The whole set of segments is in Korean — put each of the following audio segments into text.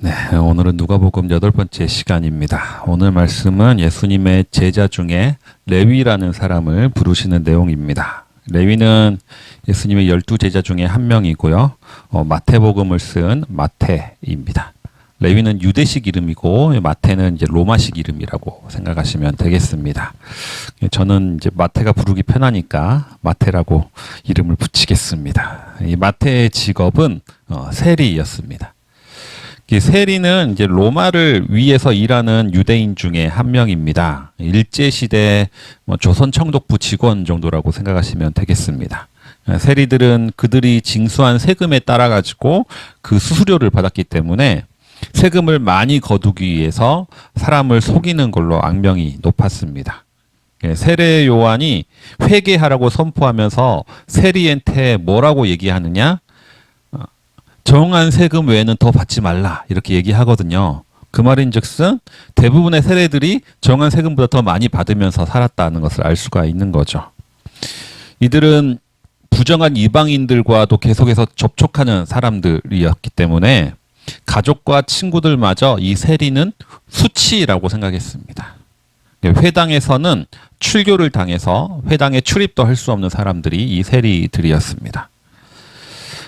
네, 오늘은 누가복음 8번째 시간입니다. 오늘 말씀은 예수님의 제자 중에 레위라는 사람을 부르시는 내용입니다. 레위는 예수님의 12제자 중에 한 명이고요. 마태복음을 쓴 마태입니다. 레위는 유대식 이름이고 마태는 이제 로마식 이름이라고 생각하시면 되겠습니다. 저는 이제 마태가 부르기 편하니까 마태라고 이름을 붙이겠습니다. 이 마태의 직업은 세리였습니다. 세리는 이제 로마를 위해서 일하는 유대인 중에 한 명입니다. 일제시대 조선 청독부 직원 정도라고 생각하시면 되겠습니다. 세리들은 그들이 징수한 세금에 따라 가지고 그 수수료를 받았기 때문에 세금을 많이 거두기 위해서 사람을 속이는 걸로 악명이 높았습니다. 세례 요한이 회개하라고 선포하면서 세리한테 뭐라고 얘기하느냐? 정한 세금 외에는 더 받지 말라 이렇게 얘기하거든요. 그 말인즉슨 대부분의 세례들이 정한 세금보다 더 많이 받으면서 살았다는 것을 알 수가 있는 거죠. 이들은 부정한 이방인들과도 계속해서 접촉하는 사람들이었기 때문에 가족과 친구들마저 이 세리는 수치라고 생각했습니다. 회당에서는 출교를 당해서 회당에 출입도 할 수 없는 사람들이 이 세리들이었습니다.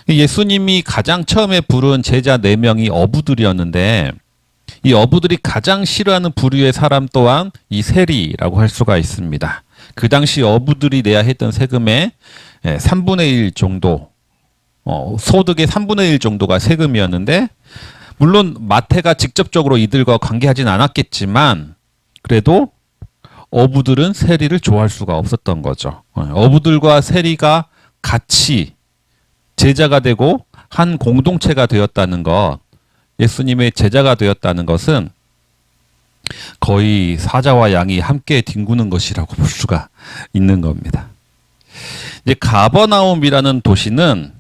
예수님이 가장 처음에 부른 제자 4명이 어부들이었는데 이 어부들이 가장 싫어하는 부류의 사람 또한 이 세리라고 할 수가 있습니다. 그 당시 어부들이 내야 했던 세금의 3분의 1 정도, 소득의 3분의 1 정도가 세금이었는데 물론 마태가 직접적으로 이들과 관계하진 않았겠지만 그래도 어부들은 세리를 좋아할 수가 없었던 거죠. 어부들과 세리가 같이 제자가 되고 한 공동체가 되었다는 것, 예수님의 제자가 되었다는 것은 거의 사자와 양이 함께 뒹구는 것이라고 볼 수가 있는 겁니다. 이제 가버나움이라는 도시는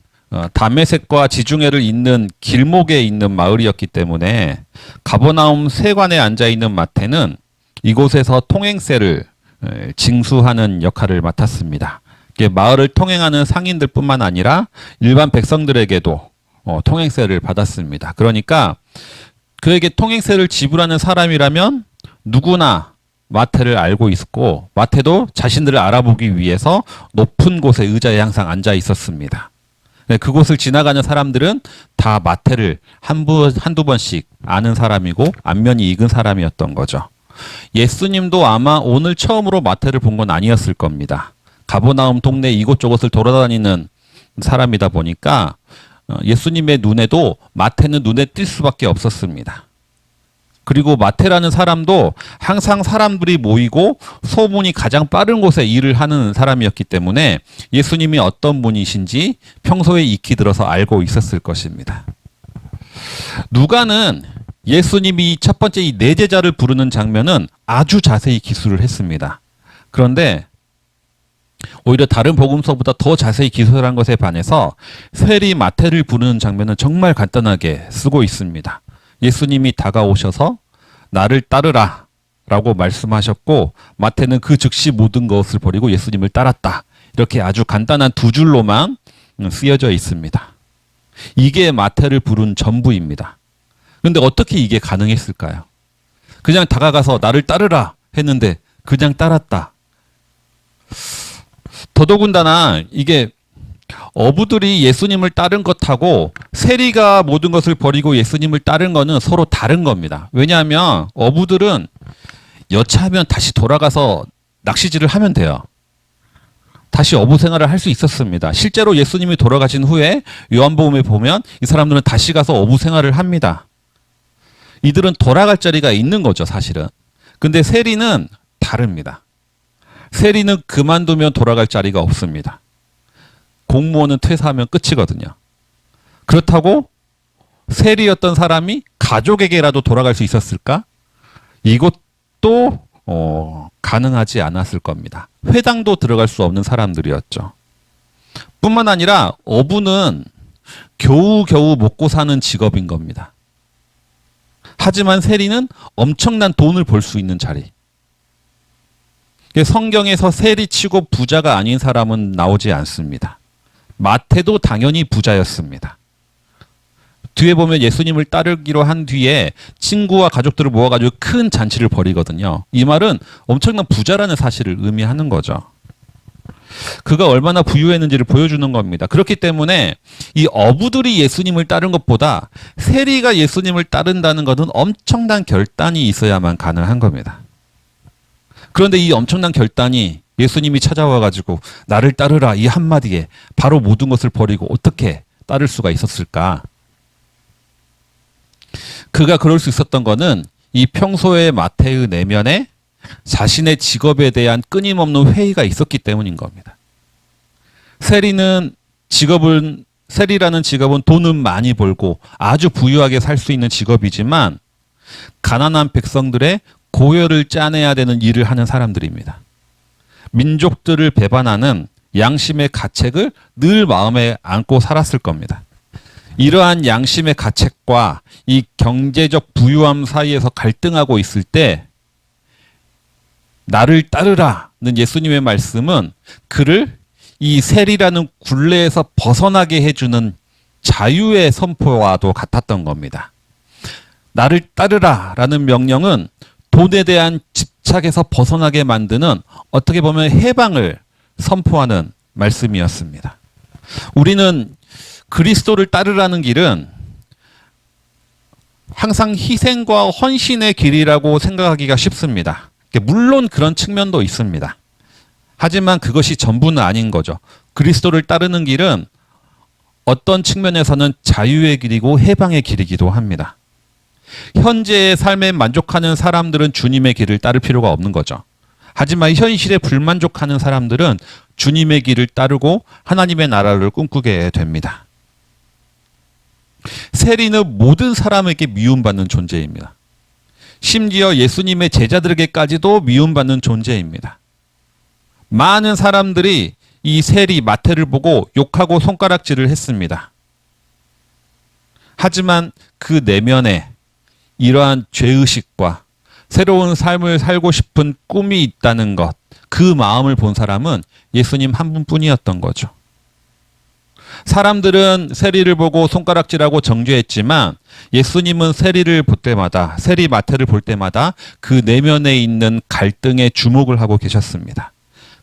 다메섹과 지중해를 잇는 길목에 있는 마을이었기 때문에 가버나움 세관에 앉아 있는 마태는 이곳에서 통행세를 징수하는 역할을 맡았습니다. 마을을 통행하는 상인들뿐만 아니라 일반 백성들에게도 통행세를 받았습니다. 그러니까 그에게 통행세를 지불하는 사람이라면 누구나 마태를 알고 있었고 마태도 자신들을 알아보기 위해서 높은 곳에 의자에 항상 앉아 있었습니다. 그곳을 지나가는 사람들은 다 마태를 한두 번씩 아는 사람이고 안면이 익은 사람이었던 거죠. 예수님도 아마 오늘 처음으로 마태를 본 건 아니었을 겁니다. 가버나움 동네 이곳저곳을 돌아다니는 사람이다 보니까 예수님의 눈에도 마태는 눈에 띌 수밖에 없었습니다. 그리고 마태라는 사람도 항상 사람들이 모이고 소문이 가장 빠른 곳에 일을 하는 사람이었기 때문에 예수님이 어떤 분이신지 평소에 익히 들어서 알고 있었을 것입니다. 누가는 예수님이 첫 번째 이 4제자를 부르는 장면은 아주 자세히 기술을 했습니다. 그런데 오히려 다른 복음서보다 더 자세히 기술한 것에 반해서 세리 마태를 부르는 장면은 정말 간단하게 쓰고 있습니다. 예수님이 다가오셔서 나를 따르라 라고 말씀하셨고 마태는 그 즉시 모든 것을 버리고 예수님을 따랐다. 이렇게 아주 간단한 2줄로만 쓰여져 있습니다. 이게 마태를 부른 전부입니다. 그런데 어떻게 이게 가능했을까요? 그냥 다가가서 나를 따르라 했는데 그냥 따랐다. 더더군다나 이게 어부들이 예수님을 따른 것하고 세리가 모든 것을 버리고 예수님을 따른 거는 서로 다른 겁니다. 왜냐하면 어부들은 여차하면 다시 돌아가서 낚시질을 하면 돼요. 다시 어부 생활을 할 수 있었습니다. 실제로 예수님이 돌아가신 후에 요한복음에 보면 이 사람들은 다시 가서 어부 생활을 합니다. 이들은 돌아갈 자리가 있는 거죠, 사실은. 근데 세리는 다릅니다. 세리는 그만두면 돌아갈 자리가 없습니다. 공무원은 퇴사하면 끝이거든요. 그렇다고 세리였던 사람이 가족에게라도 돌아갈 수 있었을까? 이것도 가능하지 않았을 겁니다. 회당도 들어갈 수 없는 사람들이었죠. 뿐만 아니라 어부는 겨우겨우 먹고 사는 직업인 겁니다. 하지만 세리는 엄청난 돈을 벌 수 있는 자리. 성경에서 세리치고 부자가 아닌 사람은 나오지 않습니다. 마태도 당연히 부자였습니다. 뒤에 보면 예수님을 따르기로 한 뒤에 친구와 가족들을 모아가지고 큰 잔치를 벌이거든요. 이 말은 엄청난 부자라는 사실을 의미하는 거죠. 그가 얼마나 부유했는지를 보여주는 겁니다. 그렇기 때문에 이 어부들이 예수님을 따른 것보다 세리가 예수님을 따른다는 것은 엄청난 결단이 있어야만 가능한 겁니다. 그런데 이 엄청난 결단이 예수님이 찾아와가지고 나를 따르라 이 한마디에 바로 모든 것을 버리고 어떻게 따를 수가 있었을까? 그가 그럴 수 있었던 거는 이 평소의 마태의 내면에 자신의 직업에 대한 끊임없는 회의가 있었기 때문인 겁니다. 세리라는 직업은 돈은 많이 벌고 아주 부유하게 살 수 있는 직업이지만 가난한 백성들의 고열을 짜내야 되는 일을 하는 사람들입니다. 민족들을 배반하는 양심의 가책을 늘 마음에 안고 살았을 겁니다. 이러한 양심의 가책과 이 경제적 부유함 사이에서 갈등하고 있을 때 나를 따르라는 예수님의 말씀은 그를 이 세리라는 굴레에서 벗어나게 해주는 자유의 선포와도 같았던 겁니다. 나를 따르라라는 명령은 돈에 대한 집착에서 벗어나게 만드는 어떻게 보면 해방을 선포하는 말씀이었습니다. 우리는 그리스도를 따르라는 길은 항상 희생과 헌신의 길이라고 생각하기가 쉽습니다. 물론 그런 측면도 있습니다. 하지만 그것이 전부는 아닌 거죠. 그리스도를 따르는 길은 어떤 측면에서는 자유의 길이고 해방의 길이기도 합니다. 현재의 삶에 만족하는 사람들은 주님의 길을 따를 필요가 없는 거죠. 하지만 현실에 불만족하는 사람들은 주님의 길을 따르고 하나님의 나라를 꿈꾸게 됩니다. 세리는 모든 사람에게 미움받는 존재입니다. 심지어 예수님의 제자들에게까지도 미움받는 존재입니다. 많은 사람들이 이 세리 마태를 보고 욕하고 손가락질을 했습니다. 하지만 그 내면에 이러한 죄의식과 새로운 삶을 살고 싶은 꿈이 있다는 것, 그 마음을 본 사람은 예수님 한 분뿐이었던 거죠. 사람들은 세리를 보고 손가락질하고 정죄했지만 예수님은 세리를 볼 때마다, 세리 마태를 볼 때마다 그 내면에 있는 갈등에 주목을 하고 계셨습니다.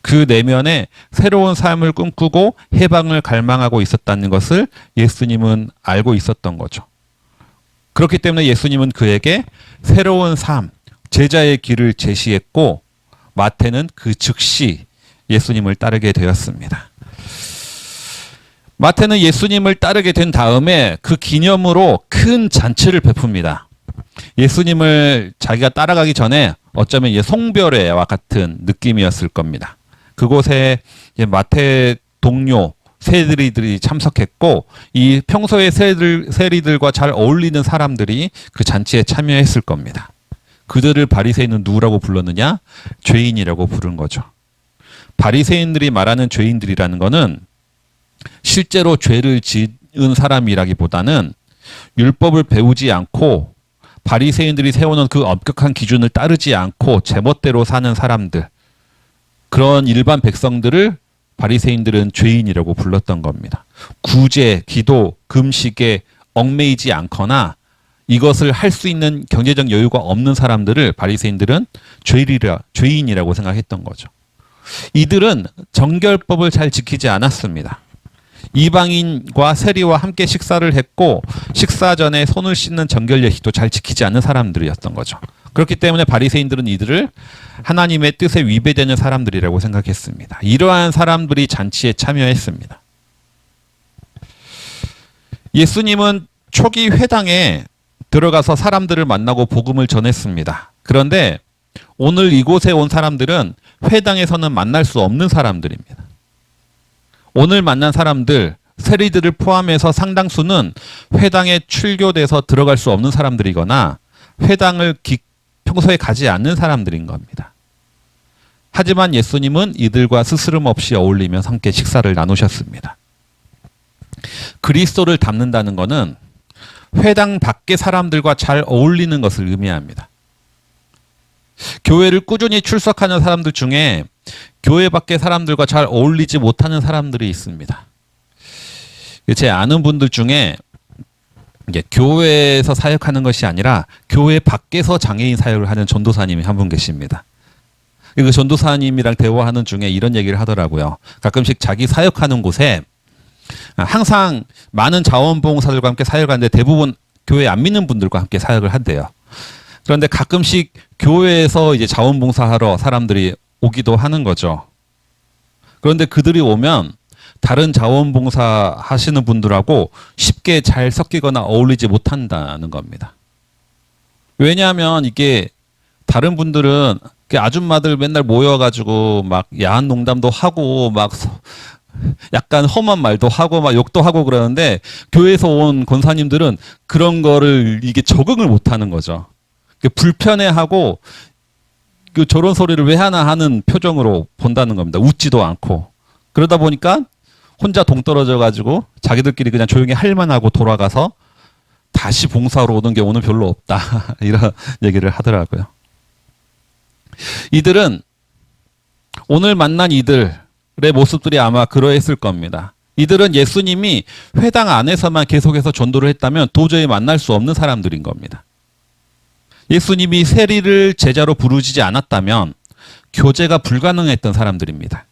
그 내면에 새로운 삶을 꿈꾸고 해방을 갈망하고 있었다는 것을 예수님은 알고 있었던 거죠. 그렇기 때문에 예수님은 그에게 새로운 삶, 제자의 길을 제시했고 마태는 그 즉시 예수님을 따르게 되었습니다. 마태는 예수님을 따르게 된 다음에 그 기념으로 큰 잔치를 베풉니다. 예수님을 자기가 따라가기 전에 어쩌면 송별회와 같은 느낌이었을 겁니다. 그곳에 마태 동료 세리들이 참석했고 이 평소에 세리들과 잘 어울리는 사람들이 그 잔치에 참여했을 겁니다. 그들을 바리새인은 누구라고 불렀느냐? 죄인이라고 부른 거죠. 바리새인들이 말하는 죄인들이라는 거는 실제로 죄를 지은 사람이라기보다는 율법을 배우지 않고 바리새인들이 세워놓은 그 엄격한 기준을 따르지 않고 제멋대로 사는 사람들, 그런 일반 백성들을 바리새인들은 죄인이라고 불렀던 겁니다. 구제, 기도, 금식에 얽매이지 않거나 이것을 할 수 있는 경제적 여유가 없는 사람들을 바리새인들은 죄인이라고 생각했던 거죠. 이들은 정결법을 잘 지키지 않았습니다. 이방인과 세리와 함께 식사를 했고 식사 전에 손을 씻는 정결 예식도 잘 지키지 않는 사람들이었던 거죠. 그렇기 때문에 바리새인들은 이들을 하나님의 뜻에 위배되는 사람들이라고 생각했습니다. 이러한 사람들이 잔치에 참여했습니다. 예수님은 초기 회당에 들어가서 사람들을 만나고 복음을 전했습니다. 그런데 오늘 이곳에 온 사람들은 회당에서는 만날 수 없는 사람들입니다. 오늘 만난 사람들, 세리들을 포함해서 상당수는 회당에 출교돼서 들어갈 수 없는 사람들이거나 회당을 평소에 가지 않는 사람들인 겁니다. 하지만 예수님은 이들과 스스럼 없이 어울리며 함께 식사를 나누셨습니다. 그리스도를 닮는다는 것은 회당 밖의 사람들과 잘 어울리는 것을 의미합니다. 교회를 꾸준히 출석하는 사람들 중에 교회 밖의 사람들과 잘 어울리지 못하는 사람들이 있습니다. 제 아는 분들 중에 이게 교회에서 사역하는 것이 아니라 교회 밖에서 장애인 사역을 하는 전도사님이 한 분 계십니다. 그 전도사님이랑 대화하는 중에 이런 얘기를 하더라고요. 가끔씩 자기 사역하는 곳에 항상 많은 자원봉사들과 함께 사역을 하는데 대부분 교회 안 믿는 분들과 함께 사역을 한대요. 그런데 가끔씩 교회에서 이제 자원봉사하러 사람들이 오기도 하는 거죠. 그런데 그들이 오면 다른 자원봉사 하시는 분들하고 쉽게 잘 섞이거나 어울리지 못한다는 겁니다. 왜냐하면 이게 다른 분들은 아줌마들 맨날 모여가지고 막 야한 농담도 하고 막 약간 험한 말도 하고 막 욕도 하고 그러는데 교회에서 온 권사님들은 그런 거를 이게 적응을 못하는 거죠. 불편해하고 저런 소리를 왜 하나 하는 표정으로 본다는 겁니다. 웃지도 않고. 그러다 보니까 혼자 동떨어져 가지고 자기들끼리 그냥 조용히 할만 하고 돌아가서 다시 봉사로 오는 경우는 별로 없다. 이런 얘기를 하더라고요. 이들은 오늘 만난 이들의 모습들이 아마 그러했을 겁니다. 이들은 예수님이 회당 안에서만 계속해서 전도를 했다면 도저히 만날 수 없는 사람들인 겁니다. 예수님이 세리를 제자로 부르시지 않았다면 교제가 불가능했던 사람들입니다.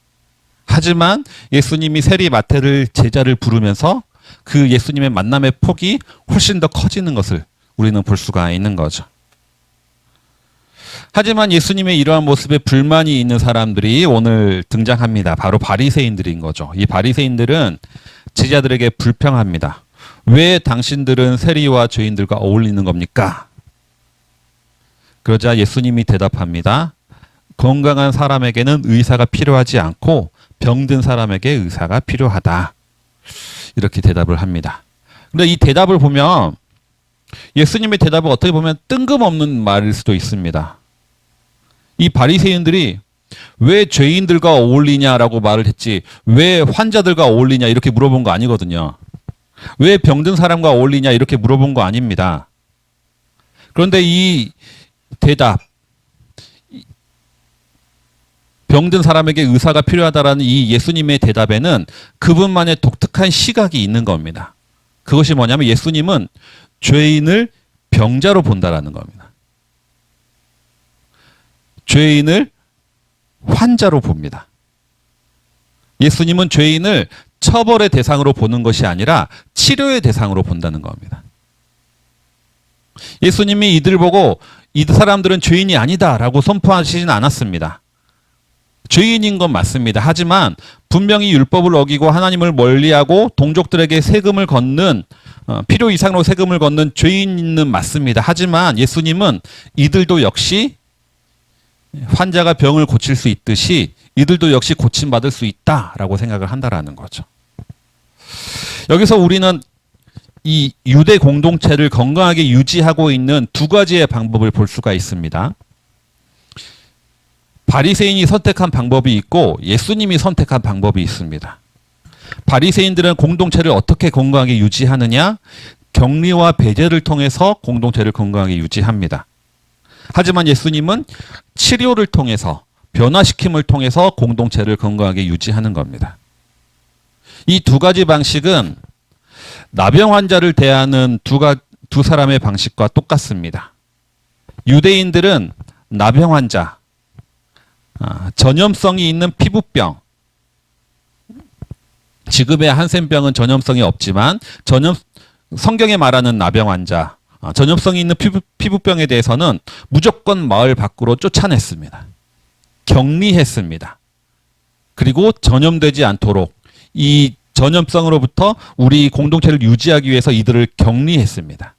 하지만 예수님이 세리 마태를 제자를 부르면서 그 예수님의 만남의 폭이 훨씬 더 커지는 것을 우리는 볼 수가 있는 거죠. 하지만 예수님의 이러한 모습에 불만이 있는 사람들이 오늘 등장합니다. 바로 바리새인들인 거죠. 이 바리새인들은 제자들에게 불평합니다. 왜 당신들은 세리와 죄인들과 어울리는 겁니까? 그러자 예수님이 대답합니다. 건강한 사람에게는 의사가 필요하지 않고 병든 사람에게 의사가 필요하다. 이렇게 대답을 합니다. 근데 이 대답을 보면 예수님의 대답은 어떻게 보면 뜬금없는 말일 수도 있습니다. 이 바리새인들이 왜 죄인들과 어울리냐라고 말을 했지 왜 환자들과 어울리냐 이렇게 물어본 거 아니거든요. 왜 병든 사람과 어울리냐 이렇게 물어본 거 아닙니다. 그런데 이 대답, 병든 사람에게 의사가 필요하다라는 이 예수님의 대답에는 그분만의 독특한 시각이 있는 겁니다. 그것이 뭐냐면 예수님은 죄인을 병자로 본다라는 겁니다. 죄인을 환자로 봅니다. 예수님은 죄인을 처벌의 대상으로 보는 것이 아니라 치료의 대상으로 본다는 겁니다. 예수님이 이들 보고 이 사람들은 죄인이 아니다라고 선포하시진 않았습니다. 죄인인 건 맞습니다. 하지만 분명히 율법을 어기고 하나님을 멀리하고 동족들에게 세금을 걷는 필요 이상으로 세금을 걷는 죄인은 맞습니다. 하지만 예수님은 이들도 역시 환자가 병을 고칠 수 있듯이 이들도 역시 고침받을 수 있다라고 생각을 한다라는 거죠. 여기서 우리는 이 유대 공동체를 건강하게 유지하고 있는 두 가지의 방법을 볼 수가 있습니다. 바리새인이 선택한 방법이 있고 예수님이 선택한 방법이 있습니다. 바리새인들은 공동체를 어떻게 건강하게 유지하느냐? 격리와 배제를 통해서 공동체를 건강하게 유지합니다. 하지만 예수님은 치료를 통해서 변화시킴을 통해서 공동체를 건강하게 유지하는 겁니다. 이 두 가지 방식은 나병 환자를 대하는 두 사람의 방식과 똑같습니다. 유대인들은 나병 환자, 전염성이 있는 피부병, 지금의 한센병은 전염성이 없지만 성경에 말하는 나병 환자, 전염성이 있는 피부병에 대해서는 무조건 마을 밖으로 쫓아냈습니다. 격리했습니다. 그리고 전염되지 않도록 이 전염성으로부터 우리 공동체를 유지하기 위해서 이들을 격리했습니다.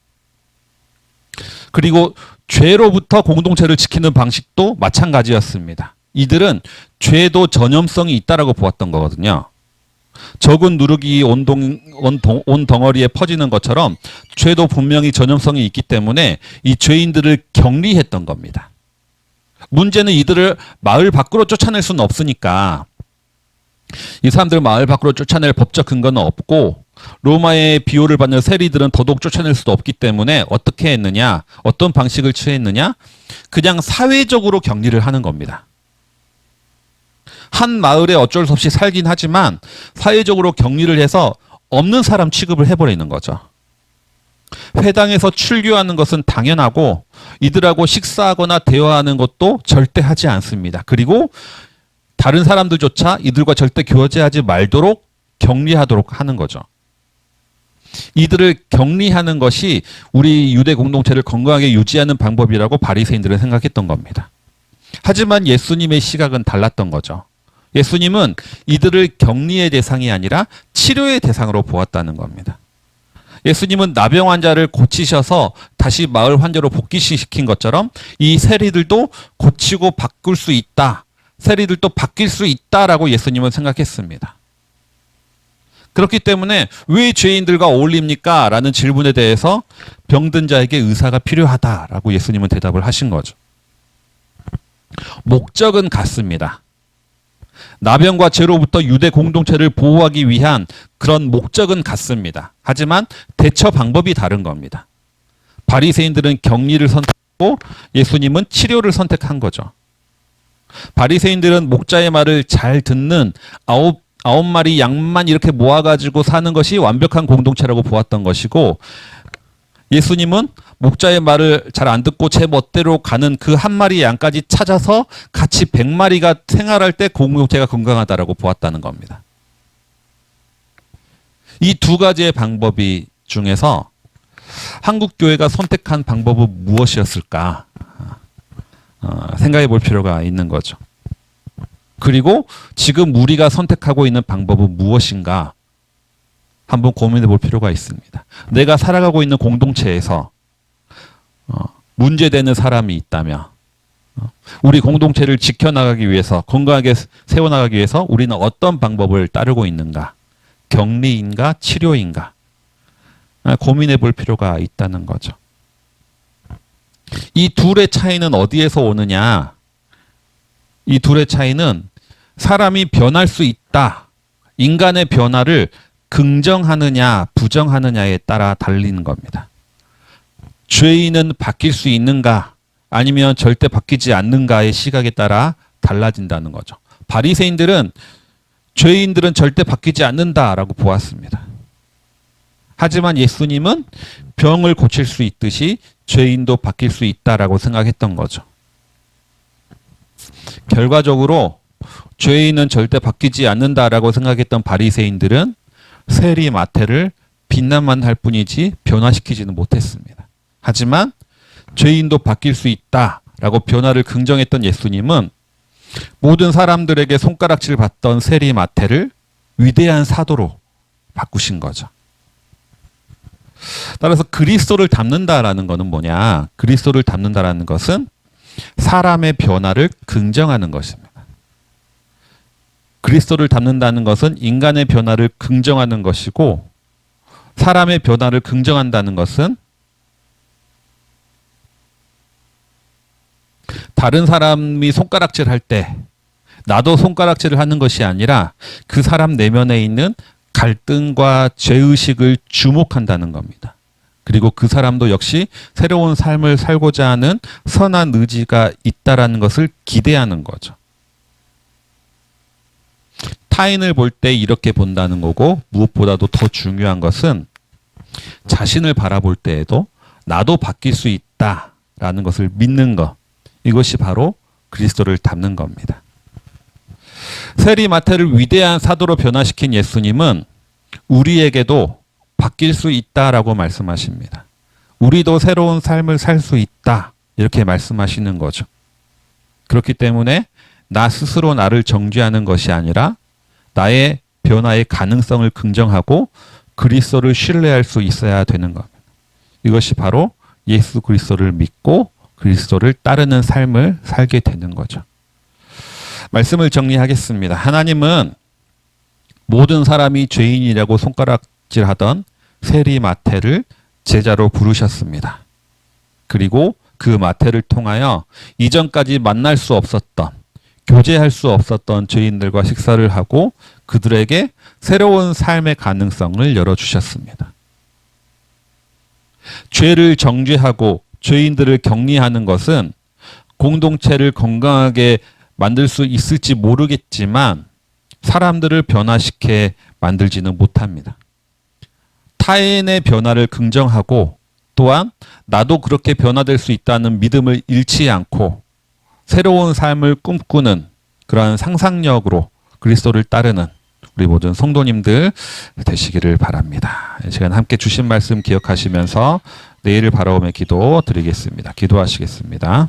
그리고 죄로부터 공동체를 지키는 방식도 마찬가지였습니다. 이들은 죄도 전염성이 있다라고 보았던 거거든요. 적은 누룩이 온 덩어리에 퍼지는 것처럼 죄도 분명히 전염성이 있기 때문에 이 죄인들을 격리했던 겁니다. 문제는 이들을 마을 밖으로 쫓아낼 수는 없으니까 이 사람들을 마을 밖으로 쫓아낼 법적 근거는 없고 로마의 비호를 받는 세리들은 더더욱 쫓아낼 수도 없기 때문에 어떻게 했느냐, 어떤 방식을 취했느냐, 그냥 사회적으로 격리를 하는 겁니다. 한 마을에 어쩔 수 없이 살긴 하지만 사회적으로 격리를 해서 없는 사람 취급을 해버리는 거죠. 회당에서 출교하는 것은 당연하고 이들하고 식사하거나 대화하는 것도 절대 하지 않습니다. 그리고 다른 사람들조차 이들과 절대 교제하지 말도록 격리하도록 하는 거죠. 이들을 격리하는 것이 우리 유대 공동체를 건강하게 유지하는 방법이라고 바리새인들은 생각했던 겁니다. 하지만 예수님의 시각은 달랐던 거죠. 예수님은 이들을 격리의 대상이 아니라 치료의 대상으로 보았다는 겁니다. 예수님은 나병 환자를 고치셔서 다시 마을 환자로 복귀시킨 것처럼 이 세리들도 고치고 바꿀 수 있다. 세리들도 바뀔 수 있다라고 예수님은 생각했습니다. 그렇기 때문에 왜 죄인들과 어울립니까? 라는 질문에 대해서 병든 자에게 의사가 필요하다라고 예수님은 대답을 하신 거죠. 목적은 같습니다. 나병과 죄로부터 유대 공동체를 보호하기 위한 그런 목적은 같습니다. 하지만 대처 방법이 다른 겁니다. 바리새인들은 격리를 선택하고 예수님은 치료를 선택한 거죠. 바리새인들은 목자의 말을 잘 듣는 아홉 마리 양만 이렇게 모아가지고 사는 것이 완벽한 공동체라고 보았던 것이고, 예수님은 목자의 말을 잘 안 듣고 제 멋대로 가는 그 한 마리 양까지 찾아서 같이 100마리가 생활할 때 공동체가 건강하다라고 보았다는 겁니다. 이 두 가지의 방법이 중에서 한국 교회가 선택한 방법은 무엇이었을까 생각해 볼 필요가 있는 거죠. 그리고 지금 우리가 선택하고 있는 방법은 무엇인가 한번 고민해 볼 필요가 있습니다. 내가 살아가고 있는 공동체에서 문제되는 사람이 있다면 우리 공동체를 지켜나가기 위해서 건강하게 세워나가기 위해서 우리는 어떤 방법을 따르고 있는가? 격리인가? 치료인가? 고민해 볼 필요가 있다는 거죠. 이 둘의 차이는 어디에서 오느냐? 이 둘의 차이는 사람이 변할 수 있다. 인간의 변화를 긍정하느냐 부정하느냐에 따라 달리는 겁니다. 죄인은 바뀔 수 있는가 아니면 절대 바뀌지 않는가의 시각에 따라 달라진다는 거죠. 바리새인들은 죄인들은 절대 바뀌지 않는다라고 보았습니다. 하지만 예수님은 병을 고칠 수 있듯이 죄인도 바뀔 수 있다라고 생각했던 거죠. 결과적으로 죄인은 절대 바뀌지 않는다라고 생각했던 바리새인들은 세리 마태를 비난만 할 뿐이지 변화시키지는 못했습니다. 하지만 죄인도 바뀔 수 있다라고 변화를 긍정했던 예수님은 모든 사람들에게 손가락질 받던 세리 마태를 위대한 사도로 바꾸신 거죠. 따라서 그리스도를 닮는다라는 것은 뭐냐? 그리스도를 닮는다라는 것은 사람의 변화를 긍정하는 것입니다. 그리스도를 닮는다는 것은 인간의 변화를 긍정하는 것이고, 사람의 변화를 긍정한다는 것은 다른 사람이 손가락질할 때 나도 손가락질을 하는 것이 아니라 그 사람 내면에 있는 갈등과 죄의식을 주목한다는 겁니다. 그리고 그 사람도 역시 새로운 삶을 살고자 하는 선한 의지가 있다라는 것을 기대하는 거죠. 타인을 볼 때 이렇게 본다는 거고, 무엇보다도 더 중요한 것은 자신을 바라볼 때에도 나도 바뀔 수 있다라는 것을 믿는 것. 이것이 바로 그리스도를 닮는 겁니다. 세리 마태를 위대한 사도로 변화시킨 예수님은 우리에게도 바뀔 수 있다라고 말씀하십니다. 우리도 새로운 삶을 살 수 있다. 이렇게 말씀하시는 거죠. 그렇기 때문에 나 스스로 나를 정죄하는 것이 아니라 나의 변화의 가능성을 긍정하고 그리스도를 신뢰할 수 있어야 되는 겁니다. 이것이 바로 예수 그리스도를 믿고 그리스도를 따르는 삶을 살게 되는 거죠. 말씀을 정리하겠습니다. 하나님은 모든 사람이 죄인이라고 손가락질하던 세리 마태를 제자로 부르셨습니다. 그리고 그 마태를 통하여 이전까지 만날 수 없었던, 교제할 수 없었던 죄인들과 식사를 하고 그들에게 새로운 삶의 가능성을 열어주셨습니다. 죄를 정죄하고 죄인들을 격리하는 것은 공동체를 건강하게 만들 수 있을지 모르겠지만 사람들을 변화시켜 만들지는 못합니다. 타인의 변화를 긍정하고 또한 나도 그렇게 변화될 수 있다는 믿음을 잃지 않고 새로운 삶을 꿈꾸는 그러한 상상력으로 그리스도를 따르는 우리 모든 성도님들 되시기를 바랍니다. 이 시간 함께 주신 말씀 기억하시면서 내일을 바라보며 기도 드리겠습니다. 기도하시겠습니다.